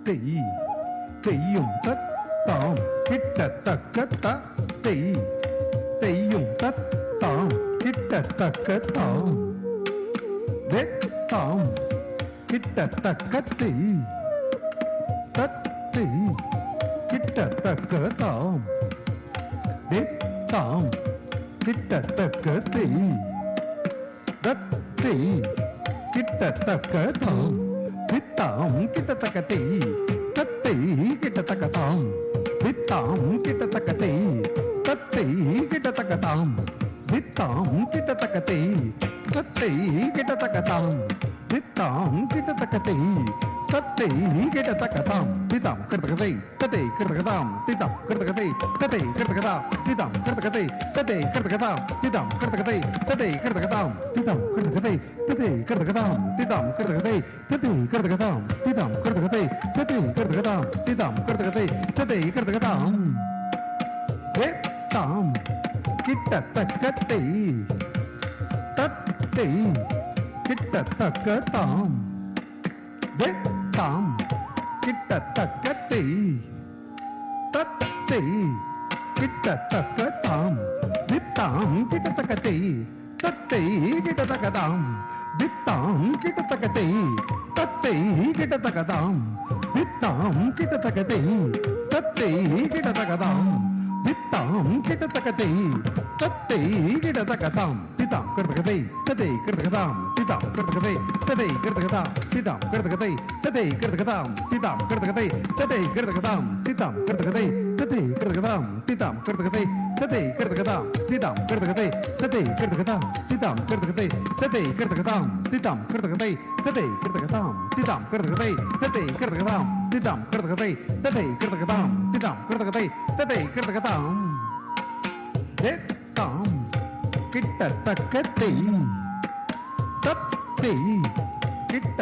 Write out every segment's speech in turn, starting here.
தெய் செய்யும் தத்தாம் கிட்டத்தக்க தெய் செய்யும் தத்தாம் கிட்டத்தக்க தாம் வெத்தாம் கிட்டத்தக்க தெய் தத்தை கிட்டத்தக்க தாம் வெத்தாம் கிட்டத்தக்க தெய் தத்தை கிட்டத்தக்க தாம் வித்தாம் கிட்டத்தக்க தெய் தத்தை கிட்டத்தக்க தாம் வித்தாம் கிட்டத்தக்க தெய் தத்தை கிட்டத்தக்க தாம் வித்தாம் கிட்டத்தக்க தெய் தத்தை கிட்டத்தக்க தாம் வித்தாம் கிட்டத்தக்க தெய் தத்தை கிட்டத்தக்க தாம் திதாம் கிட்டத்தக்கதை தத்தை கிட்டத்தக்கதாம் திதாம் கிட்டத்தக்கதை தத்தை கிட்டத்தக்கதாம் திதாம் கிட்டத்தக்கதை தத்தை கிட்டத்தக்கதாம் திதாம் கிட்டத்தக்கதை தத்தை கிட்டத்தக்கதாம் திதாம் கிட்டத்தக்கதை தத்தை கிட்டத்தக்கதாம் திதாம் கிட்டத்தக்கதை தத்தை கிட்டத்தக்கதாம் திதாம் கிட்டத்தக்கதை தத்தை கிட்டத்தக்கதாம் திதாம் கிட்டத்தக்கதை தத்தை கிட்டத்தக்கதாம் வேத்தாம் கிட்டத்தக்கதை தத்தை கிட்டத்தக்கதாம் வெத்தாம் கிட்டத்தக்கதை தத்தை கிட்டத்தக்கதாம் வித்தாம் கிட்டத்தக்கதை தத்தை கிட்டத்தக்கதாம் வித்தாம் கிட்டத்தக்கதை தத்தை கிட்டத்தக்கதாம் வித்தாம் கிட்டத்தக்கதை தத்தை கிட்டத்தக்கதாம் வித்தாம் கிட்டத்தக்கதை தத்தை கிட்டத்தக்கதாம் திதாம் கிட்டத்தக்கதை தத்தை கிட்டத்தக்கதாம் திதாம் கிட்டத்தக்கதை தத்தை கிட்டத்தக்கதாம் திதாம் கிட்டத்தக்கதை தத்தை கிட்டத்தக்கதாம் திதாம் கிட்டத்தக்கதை தத்தை கிட்டத்தக்கதாம் திதாம் கிட்டத்தக்கதை தத்தை கிட்டத்தக்கதாம் திதாம் கிட்டத்தக்கதை தத்தை கிட்டத்தக்கதாம் திதாம் கிட்டத்தக்கதை தத்தை கிட்டத்தக்கதாம் திதாம் கிட்டத்தக்கதை தத்தை கிட்டத்தக்கதாம் திதாம் கிட்டத்தக்கதை தத்தை கிட்டத்தக்கதாம் திதாம் கிட்டத்தக்கதை தத்தை கிட்டத்தக்கதாம் திதாம் கிட்டத்தக்கதை தத்தை கிட்டத்தக்கதாம் திதாம் கிட்டத்தக்கதை தத்தை கிட்டத்தக்கதாம் வேத்தாம் கிட்டத்தக்கதை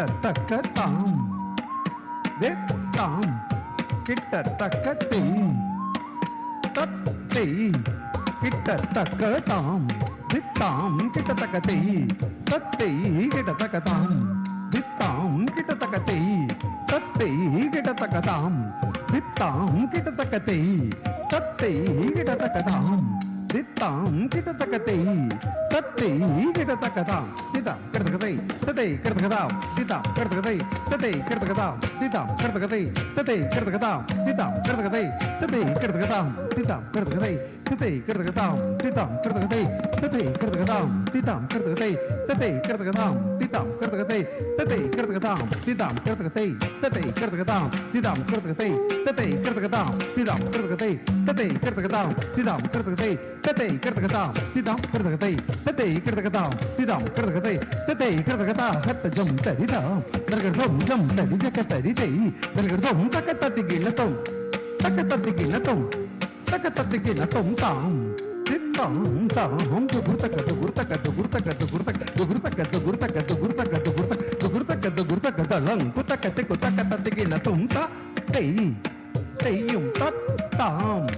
தத்தை கிட்டத்தக்கதாம் வேத்தாம் கிட்டத்தக்கதை தத்தை கிட்டத்தக்கதாம் வித்தாம் கிட்டத்தக்கதை தத்தை கிட்டத்தக்கதாம் வித்தாம் கிட்டத்தக்கதை தத்தை கிட்டத்தக்கதாம் வித்தாம் கிட்டத்தக்கதை தத்தை கிட்டத்தக்கதாம் வித்தாம் கிட்டத்தக்கதை தத்தை கிட்டத்தக்கதாம் திதாம் கிட்டத்தக்கதை தத்தை கிட்டத்தக்கதாம் திதாம் கிட்டத்தக்கதை தத்தை கிட்டத்தக்கதாம் திதாம் கிட்டத்தக்கதை தத்தை கிட்டத்தக்கதாம் திதாம் கிட்டத்தக்கதை தத்தை கிட்டத்தக்கதாம் திதாம் கிட்டத்தக்கதை தத்தை கிட்டத்தக்கதாம் திதாம் கிட்டத்தக்கதை தத்தை கிட்டத்தக்கதாம் திதாம் கிட்டத்தக்கதை தத்தை கிட்டத்தக்கதாம் திதாம் கிட்டத்தக்கதை தத்தை கிட்டத்தக்கதாம் திதாம் கிட்டத்தக்கதை தத்தை கிட்டத்தக்கதாம் திதாம் கிட்டத்தக்கதை தத்தை கிட்டத்தக்கதாம் திதாம் கிட்டத்தக்கதை தத்தை கிட்டத்தக்கதாம் திதாம் கிட்டத்தக்கதை தத்தை கிட்டத்தக்கதாம் திதாம் கிட்டத்தக்கதை தத்தை கிட்டத்தக்கதாம் திதாம் கிட்டத்தக்கதை தத்தை கிட்டத்தக்கதா ஹத்தஜம் தரிதாம் தர்கடம் ஜம் தரிஜக தரிதை தர்கடம் தக்கத்தத்திகிலதம் தக்கத்தத்திகிலதம் தக்கத்தத்திகிலதம் தாம் தித்தாம் தாம் குர்தகத குர்தகத குர்தகத குர்தகத குர்தகத குர்தகத குர்தகத குர்தகத குர்தகத குர்தகத லங் குர்தகத குர்தகத்தத்திகிலதம் தா தை தையும் தத்தாம்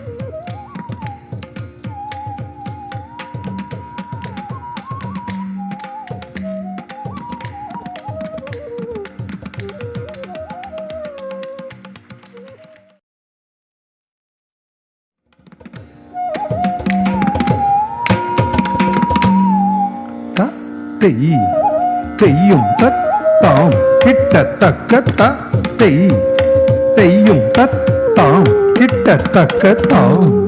தெய் செய்யும் தத்தாம் கிட்டத்தக்க தெய் செய்யும் தத்தாம் கிட்டத்தக்க தாம்